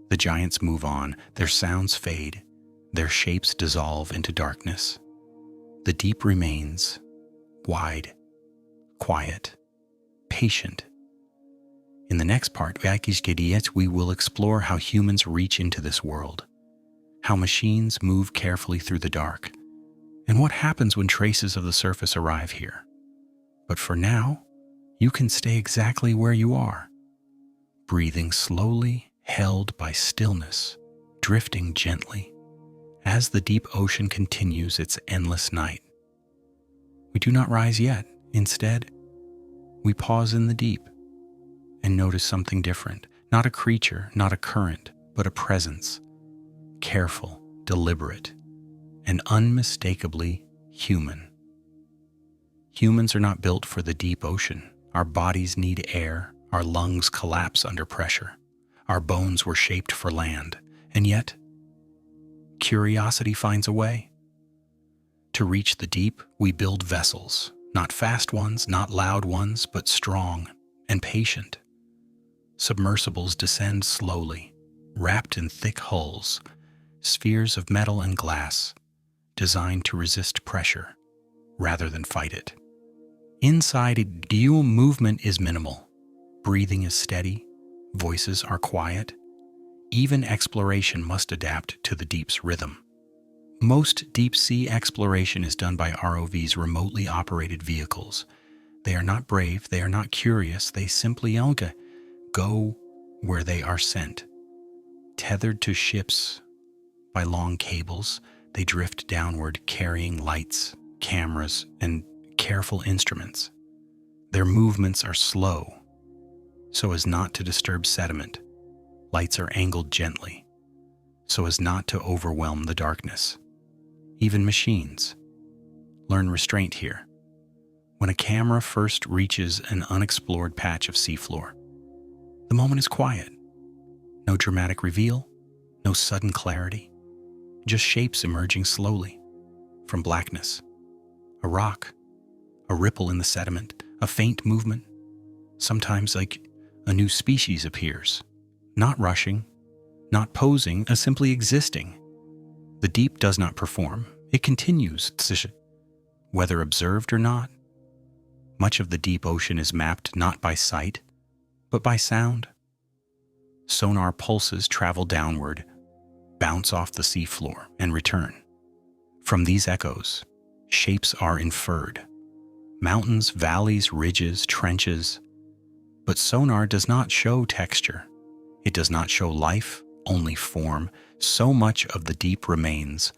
the giants move on, their sounds fade, their shapes dissolve into darkness. The deep remains, wide, quiet, patient. In the next part, we will explore how humans reach into this world, how machines move carefully through the dark, and what happens when traces of the surface arrive here. But for now, you can stay exactly where you are, breathing slowly, held by stillness, drifting gently, as the deep ocean continues its endless night. We do not rise yet. Instead, we pause in the deep and notice something different. Not a creature, not a current, but a presence. Careful, deliberate, and unmistakably human. Humans are not built for the deep ocean. Our bodies need air. Our lungs collapse under pressure. Our bones were shaped for land. And yet, curiosity finds a way. To reach the deep, we build vessels. Not fast ones, not loud ones, but strong and patient. Submersibles descend slowly, wrapped in thick hulls, spheres of metal and glass, designed to resist pressure rather than fight it. Inside, dual movement is minimal. Breathing is steady, voices are quiet. Even exploration must adapt to the deep's rhythm. Most deep-sea exploration is done by ROVs, remotely operated vehicles. They are not brave, they are not curious, they simply go where they are sent. Tethered to ships by long cables, they drift downward, carrying lights, cameras, and careful instruments. Their movements are slow, so as not to disturb sediment. Lights are angled gently, so as not to overwhelm the darkness. Even machines learn restraint here. When a camera first reaches an unexplored patch of seafloor, the moment is quiet. No dramatic reveal, no sudden clarity, just shapes emerging slowly from blackness. A rock, a ripple in the sediment, a faint movement. Sometimes like a new species appears, not rushing, not posing, simply existing. The deep does not perform. It continues, whether observed or not. Much of the deep ocean is mapped not by sight, but by sound. Sonar pulses travel downward, bounce off the seafloor, and return. From these echoes, shapes are inferred. Mountains, valleys, ridges, trenches. But sonar does not show texture. It does not show life, only form. So much of the deep remains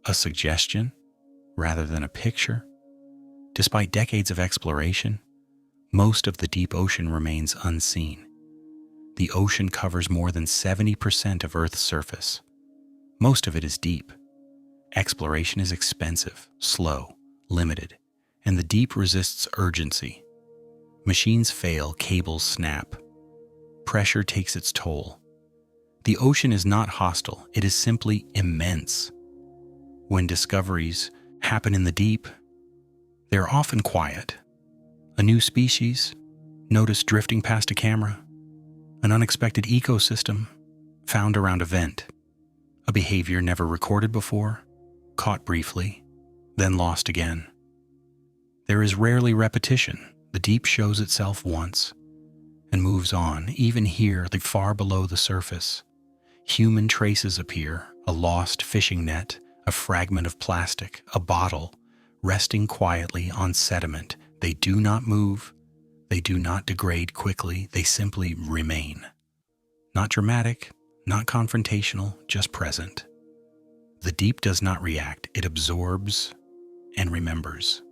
a suggestion rather than a picture. Despite decades of exploration, most of the deep ocean remains unseen. The ocean covers more than 70% of Earth's surface. Most of it is deep. Exploration is expensive, slow, limited, and the deep resists urgency. Machines fail, cables snap. Pressure takes its toll. The ocean is not hostile, it is simply immense. When discoveries happen in the deep, they are often quiet. A new species, noticed drifting past a camera. An unexpected ecosystem, found around a vent. A behavior never recorded before, caught briefly, then lost again. There is rarely repetition. The deep shows itself once and moves on. Even here, far below the surface, human traces appear, a lost fishing net, a fragment of plastic, a bottle, resting quietly on sediment. They do not move, they do not degrade quickly, they simply remain. Not dramatic, not confrontational, just present. The deep does not react, it absorbs and remembers.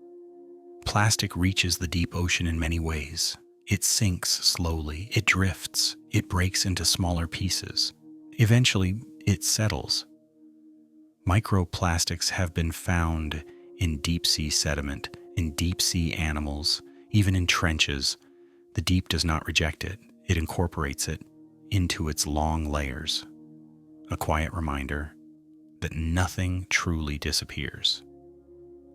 Plastic reaches the deep ocean in many ways. It sinks slowly, it drifts, it breaks into smaller pieces. Eventually, it settles. Microplastics have been found in deep-sea sediment, in deep-sea animals, even in trenches. The deep does not reject it, it incorporates it into its long layers. A quiet reminder that nothing truly disappears.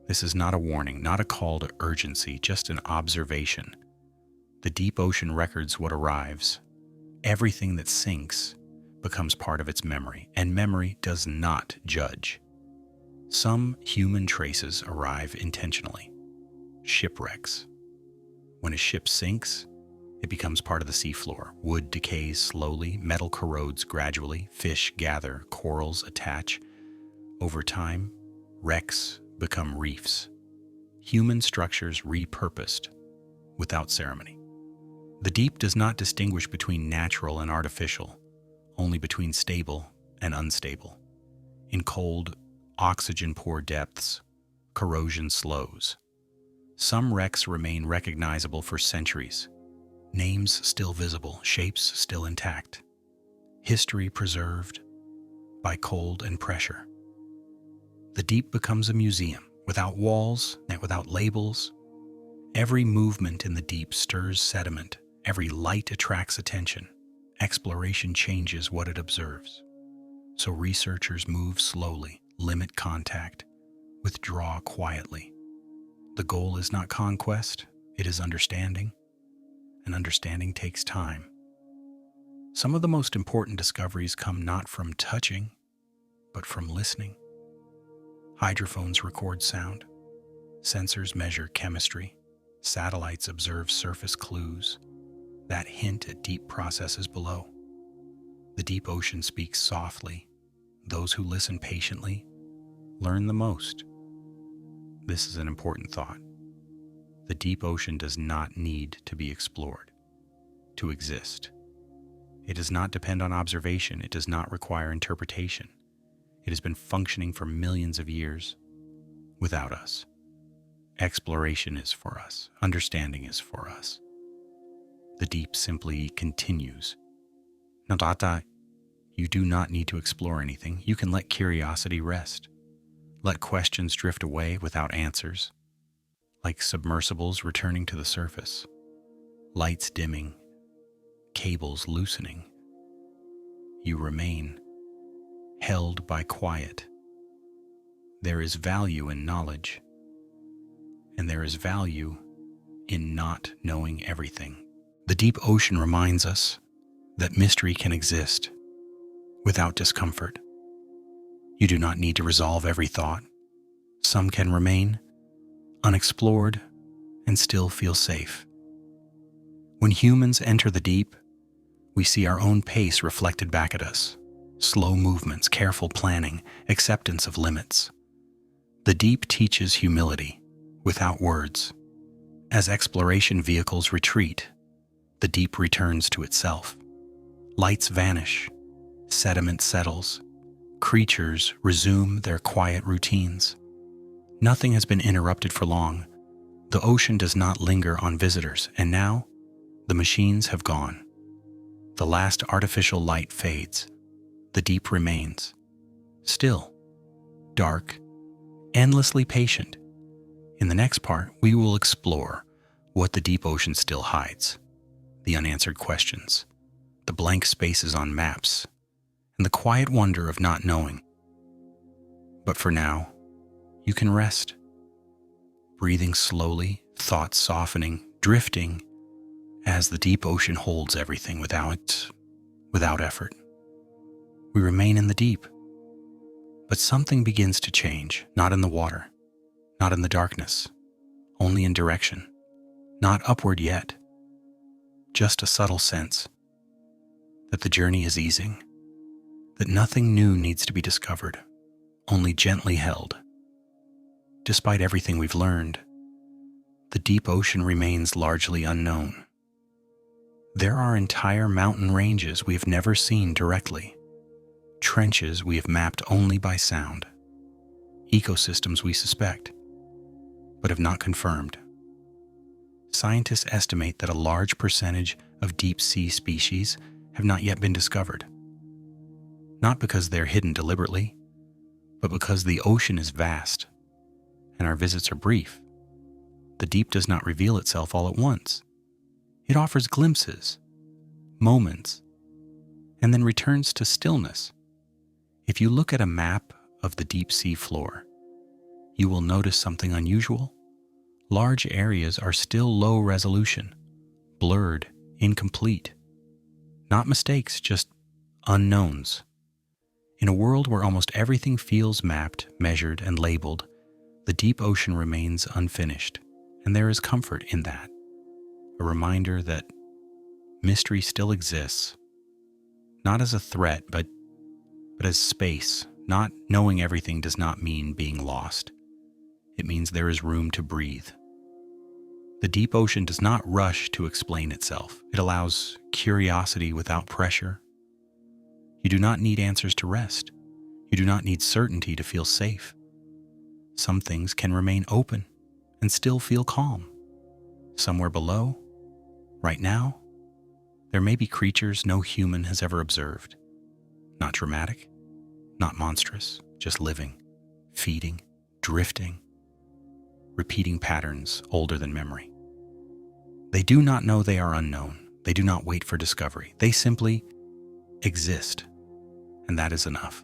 This is not a warning, not a call to urgency, just an observation. The deep ocean records what arrives. Everything that sinks becomes part of its memory, and memory does not judge. Some human traces arrive intentionally. Shipwrecks. When a ship sinks, it becomes part of the seafloor. Wood decays slowly, metal corrodes gradually, fish gather, corals attach. Over time, wrecks become reefs. Human structures repurposed without ceremony. The deep does not distinguish between natural and artificial, only between stable and unstable. In cold, oxygen-poor depths, corrosion slows. Some wrecks remain recognizable for centuries. Names still visible, shapes still intact. History preserved by cold and pressure. The deep becomes a museum, without walls and without labels. Every movement in the deep stirs sediment. Every light attracts attention. Exploration changes what it observes. So researchers move slowly, limit contact, withdraw quietly. The goal is not conquest, it is understanding, and understanding takes time. Some of the most important discoveries come not from touching, but from listening. Hydrophones record sound, sensors measure chemistry, satellites observe surface clues that hint at deep processes below. The deep ocean speaks softly. Those who listen patiently learn the most. This is an important thought. The deep ocean does not need to be explored to exist. It does not depend on observation. It does not require interpretation. It has been functioning for millions of years without us. Exploration is for us. Understanding is for us. The deep simply continues. Nadata, you do not need to explore anything. You can let curiosity rest. Let questions drift away without answers, like submersibles returning to the surface, lights dimming, cables loosening. You remain, held by quiet. There is value in knowledge, and there is value in not knowing everything. The deep ocean reminds us that mystery can exist without discomfort. You do not need to resolve every thought. Some can remain unexplored and still feel safe. When humans enter the deep, we see our own pace reflected back at us. Slow movements, careful planning, acceptance of limits. The deep teaches humility without words. As exploration vehicles retreat, the deep returns to itself. Lights vanish, sediment settles, creatures resume their quiet routines. Nothing has been interrupted for long. The ocean does not linger on visitors, and now the machines have gone. The last artificial light fades. The deep remains, still, dark, endlessly patient. In the next part, we will explore what the deep ocean still hides. The unanswered questions, the blank spaces on maps, and the quiet wonder of not knowing. But for now, you can rest, breathing slowly, thoughts softening, drifting, as the deep ocean holds everything without effort. We remain in the deep, but something begins to change, not in the water, not in the darkness, only in direction, not upward yet. Just a subtle sense that the journey is easing, that nothing new needs to be discovered, only gently held. Despite everything we've learned, the deep ocean remains largely unknown. There are entire mountain ranges we've never seen directly, trenches we have mapped only by sound, ecosystems we suspect, but have not confirmed. Scientists estimate that a large percentage of deep-sea species have not yet been discovered. Not because they're hidden deliberately, but because the ocean is vast and our visits are brief. The deep does not reveal itself all at once. It offers glimpses, moments, and then returns to stillness. If you look at a map of the deep sea floor, you will notice something unusual. Large areas are still low resolution, blurred, incomplete. Not mistakes, just unknowns. In a world where almost everything feels mapped, measured, and labeled, the deep ocean remains unfinished, and there is comfort in that. A reminder that mystery still exists, not as a threat, but as space. Not knowing everything does not mean being lost. It means there is room to breathe. The deep ocean does not rush to explain itself. It allows curiosity without pressure. You do not need answers to rest. You do not need certainty to feel safe. Some things can remain open and still feel calm. Somewhere below, right now, there may be creatures no human has ever observed. Not dramatic, not monstrous, just living, feeding, drifting, repeating patterns older than memory. They do not know they are unknown. They do not wait for discovery. They simply exist, and that is enough.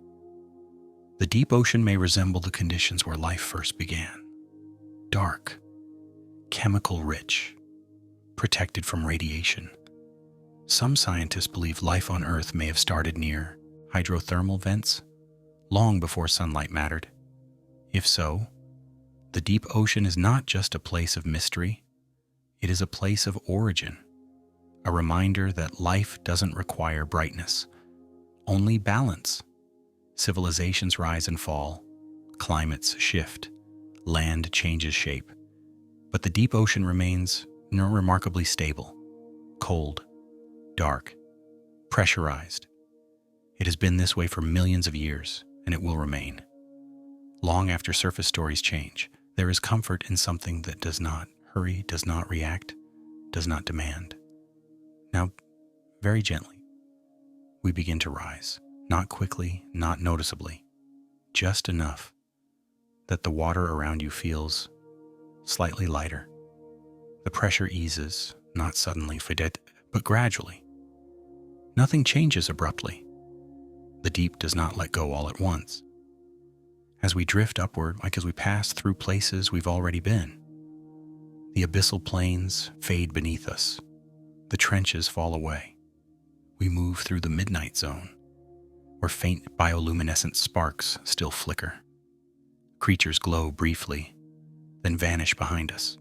The deep ocean may resemble the conditions where life first began. Dark, chemical-rich, protected from radiation. Some scientists believe life on Earth may have started near hydrothermal vents, long before sunlight mattered. If so, the deep ocean is not just a place of mystery. It is a place of origin, a reminder that life doesn't require brightness, only balance. Civilizations rise and fall, climates shift, land changes shape, but the deep ocean remains remarkably stable, cold, dark, pressurized. It has been this way for millions of years, and it will remain. Long after surface stories change, there is comfort in something that does not hurry, does not react, does not demand. Now, very gently, we begin to rise, not quickly, not noticeably, just enough that the water around you feels slightly lighter. The pressure eases, not suddenly, but gradually. Nothing changes abruptly. The deep does not let go all at once. As we drift upward, like as we pass through places we've already been, the abyssal plains fade beneath us. The trenches fall away. We move through the midnight zone, where faint bioluminescent sparks still flicker. Creatures glow briefly, then vanish behind us.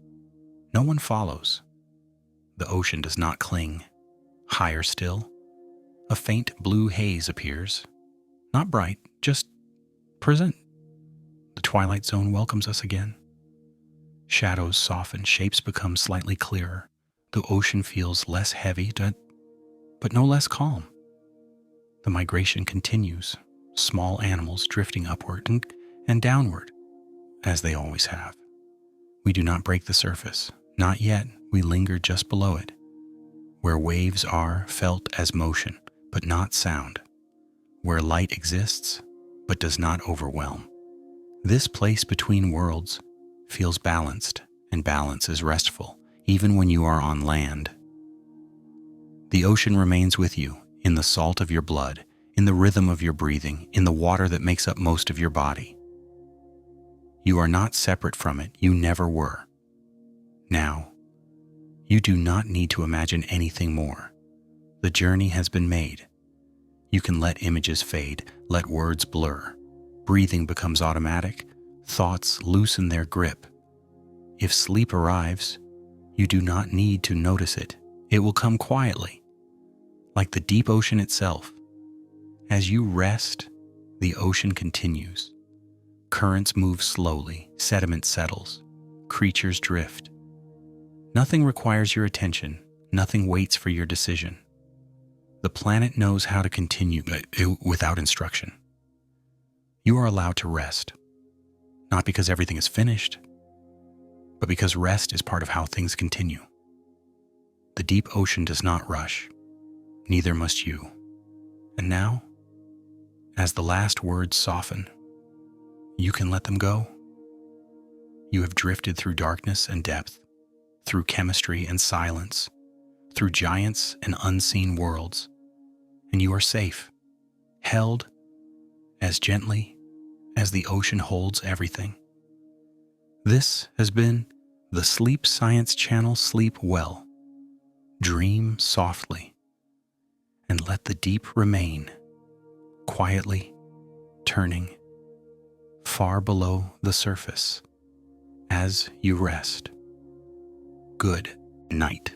No one follows. The ocean does not cling. Higher still, a faint blue haze appears. Not bright, just present. The twilight zone welcomes us again. Shadows soften, shapes become slightly clearer. The ocean feels less heavy, but no less calm. The migration continues, small animals drifting upward and downward, as they always have. We do not break the surface. Not yet. We linger just below it, where waves are felt as motion, but not sound, where light exists, but does not overwhelm. This place between worlds feels balanced, and balance is restful, even when you are on land. The ocean remains with you, in the salt of your blood, in the rhythm of your breathing, in the water that makes up most of your body. You are not separate from it. You never were. Now, you do not need to imagine anything more. The journey has been made. You can let images fade, let words blur. Breathing becomes automatic. Thoughts loosen their grip. If sleep arrives, you do not need to notice it. It will come quietly, like the deep ocean itself. As you rest, the ocean continues. Currents move slowly, sediment settles, creatures drift. Nothing requires your attention, nothing waits for your decision. The planet knows how to continue without instruction. You are allowed to rest, not because everything is finished, but because rest is part of how things continue. The deep ocean does not rush, neither must you. And now, as the last words soften, you can let them go. You have drifted through darkness and depth, through chemistry and silence, through giants and unseen worlds, and you are safe, held as gently as the ocean holds everything. This has been the Sleep Science Channel. Sleep well, dream softly, and let the deep remain, quietly turning far below the surface as you rest. Good night.